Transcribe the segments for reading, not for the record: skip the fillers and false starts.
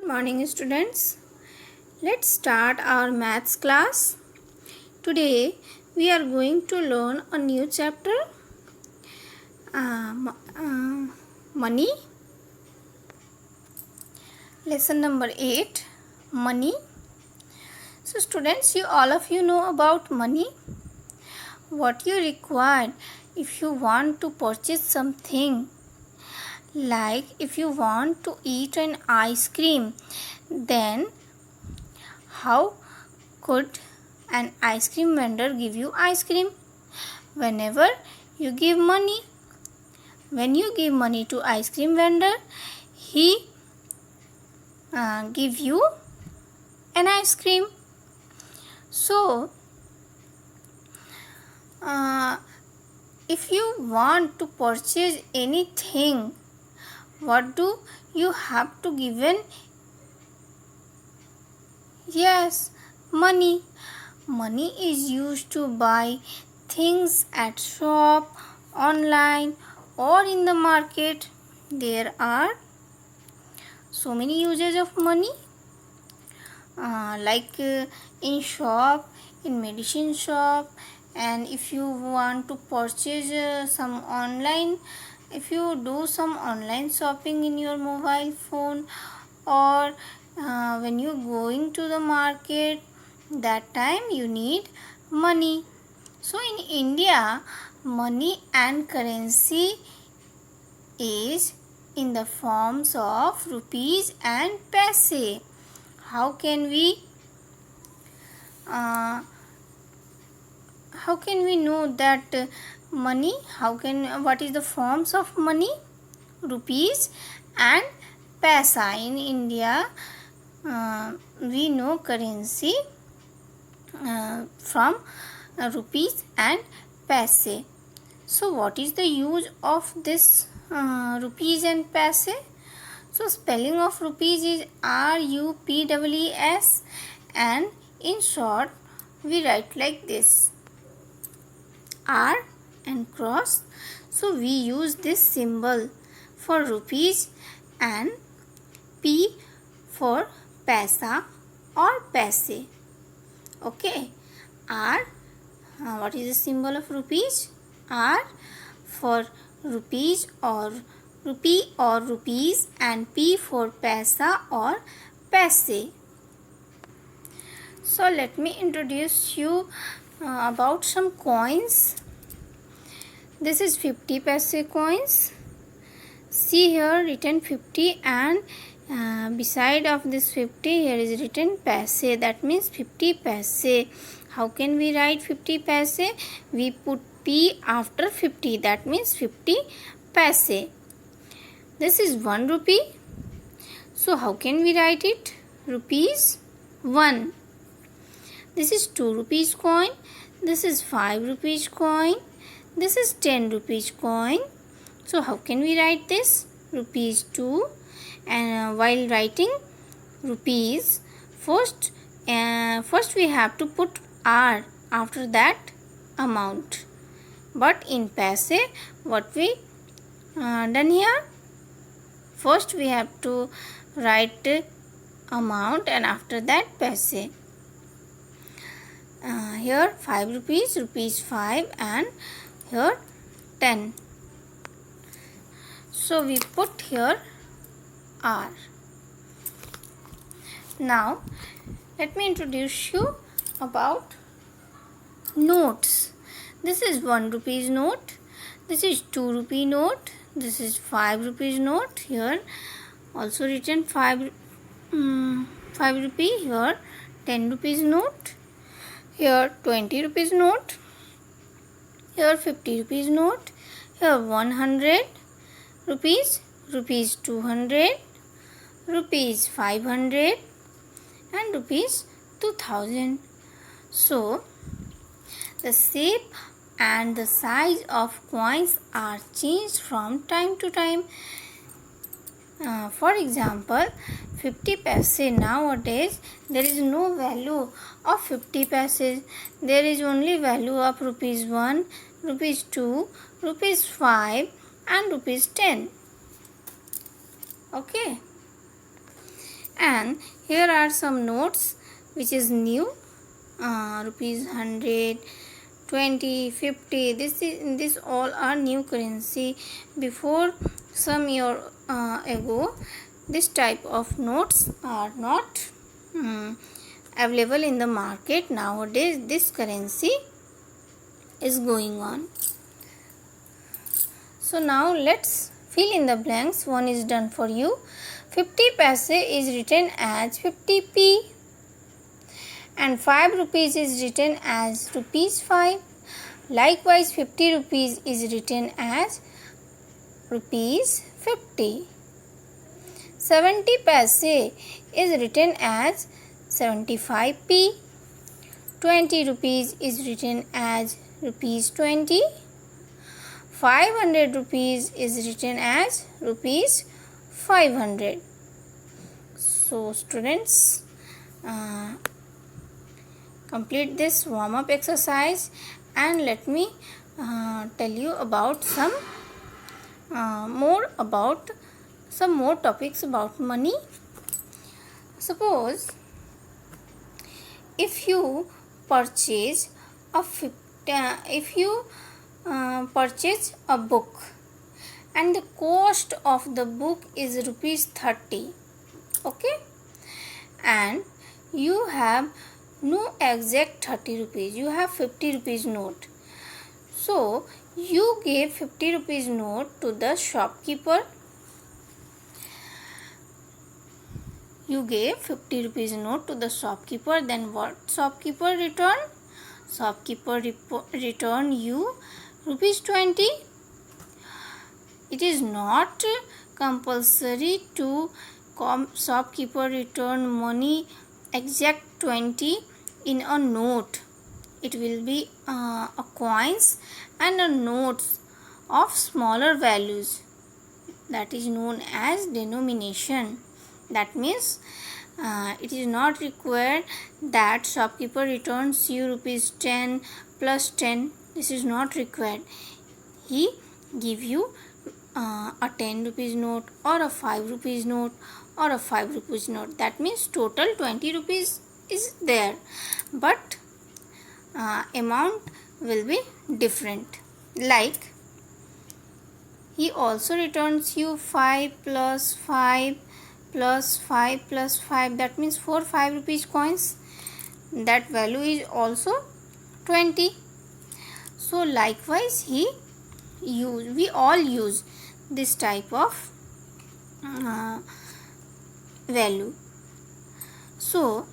Morning students. Let's start our maths class. Today we are going to learn a new chapter, money. Lesson number 8, money. So students, all of you know about money. What you require if you want to purchase something. Like if you want to eat an ice cream, then how could an ice cream vendor give you ice cream? Whenever you give money. When you give money to ice cream vendor, he give you an ice cream. So if you want to purchase anything, what do you have to give in? Yes, money. Money is used to buy things at shop, online or in the market. There are so many uses of money, like in shop, in medicine shop, and if you want to purchase some online, if you do some online shopping in your mobile phone, or when you going to the market, that time you need money. So in India, money and currency is in the forms of rupees and paise. How can we know that money? What is the forms of money? Rupees and paisa. In India, we know currency from rupees and paise. So what is the use of this rupees and paise? So spelling of rupees is RUPEES, and in short we write like this, R and cross. So we use this symbol for rupees and P for paisa or paise. Okay, R, what is the symbol of rupees? R for rupees or rupee or rupees, and P for paisa or paise. So let me introduce you about some coins. This is 50 paise coins. See here written 50, and beside of this 50 here is written paise. That means 50 paise. How can we write 50 paise? We put P after 50. That means 50 paise. This is 1 rupee. So how can we write it? Rupees 1. This is 2 rupees coin. This is 5 rupees coin. This is 10 rupees coin. So how can we write this? Rupees 2. And while writing rupees, first we have to put R after that amount. But in paise, what we done here? First we have to write amount, and after that paise. Here 5 rupees, rupees 5, and here 10. So we put here R. Now let me introduce you about notes. This is 1 rupees note. This is 2 rupee note. This is 5 rupees note. Here also written 5 rupee. Here 10 rupees note. Here 20 rupees note. Here 50 rupees note. Here 100 rupees, rupees 200, rupees 500, and rupees 2000. So the shape and the size of coins are changed from time to time. For example, 50 paise, nowadays there is no value of 50 paise. There is only value of rupees 1, rupees 2, rupees 5, and rupees 10. Okay. And here are some notes which is new, rupees 100, 20, 50. This all are new currency. Before some year ago, this type of notes are not available in the market. Nowadays this currency is going on. So now let's fill in the blanks. One is done for you. 50 paise is written as 50p, and 5 rupees is written as rupees 5. Likewise 50 rupees is written as rupees 50. 70 paise is written as 75p. 20 rupees is written as rupees 20. 500 rupees is written as rupees 500. So students, complete this warm up exercise, and let me tell you about some more topics about money. Suppose if you purchase purchase a book and the cost of the book is rupees 30, okay, and you have no exact 30 rupees, you have 50 rupees note. So you gave 50 rupees note to the shopkeeper. You gave 50 rupees note to the shopkeeper. Then what shopkeeper return? Shopkeeper return you rupees 20. It is not compulsory to shopkeeper return money exact 20 in a note. It will be a coins and a notes of smaller values, that is known as denomination. That means it is not required that shopkeeper returns you rupees 10 plus 10. This is not required. He give you a 10 rupees note or a 5 rupees note or a 5 rupees note. That means total 20 rupees is there, but amount will be different. Like he also returns you 5 plus 5 plus 5 plus 5, that means 4 5 rupees coins. That value is also 20. So likewise we all use this type of value. So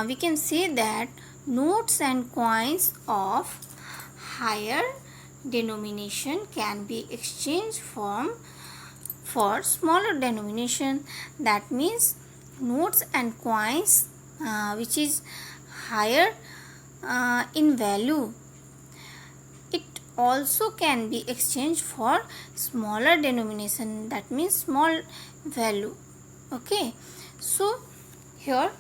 we can say that notes and coins of higher denomination can be exchanged for smaller denomination. That means notes and coins which is higher in value, it also can be exchanged for smaller denomination, that means small value. Okay, so here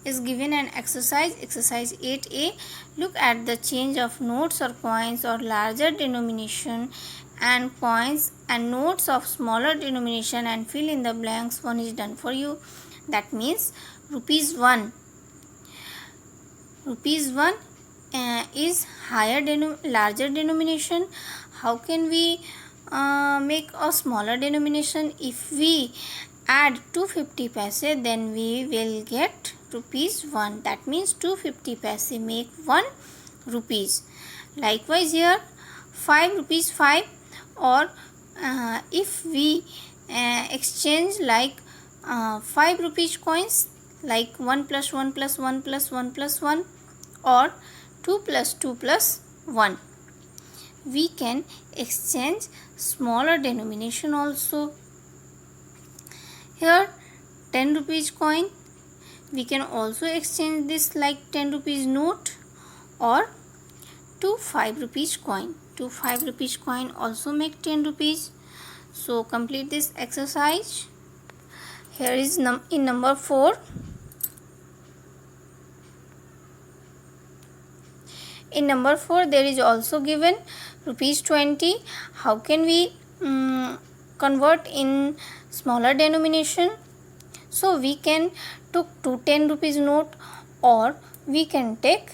is given an exercise 8a. Look at the change of notes or coins or larger denomination and coins and notes of smaller denomination and fill in the blanks. One is done for you. That means rupees 1 is larger denomination. How can we make a smaller denomination? If we add 250 paise, then we will get rupees 1. That means 250 paise make 1 rupees. Likewise here 5 rupees 5, or if we exchange like 5 rupees coins, like 1 plus 1 plus 1 plus 1 plus 1 or 2 plus 2 plus 1, we can exchange smaller denomination also. Here 10 rupees coin, we can also exchange this like 10 rupees note or 2 5 rupees coin. 2 5 rupees coin also make 10 rupees. So complete this exercise. Here is in number 4. In number 4 there is also given rupees 20. How can we convert in smaller denomination. So we can took 2 10 rupees note, or we can take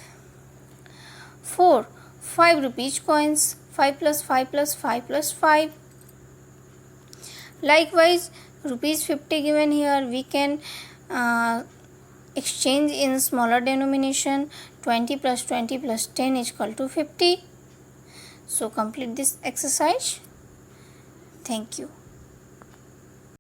4 5 rupees coins, 5 plus 5 plus 5 plus 5. Likewise, rupees 50 given here, we can exchange in smaller denomination. 20 plus 20 plus 10 is equal to 50. So complete this exercise. Thank you.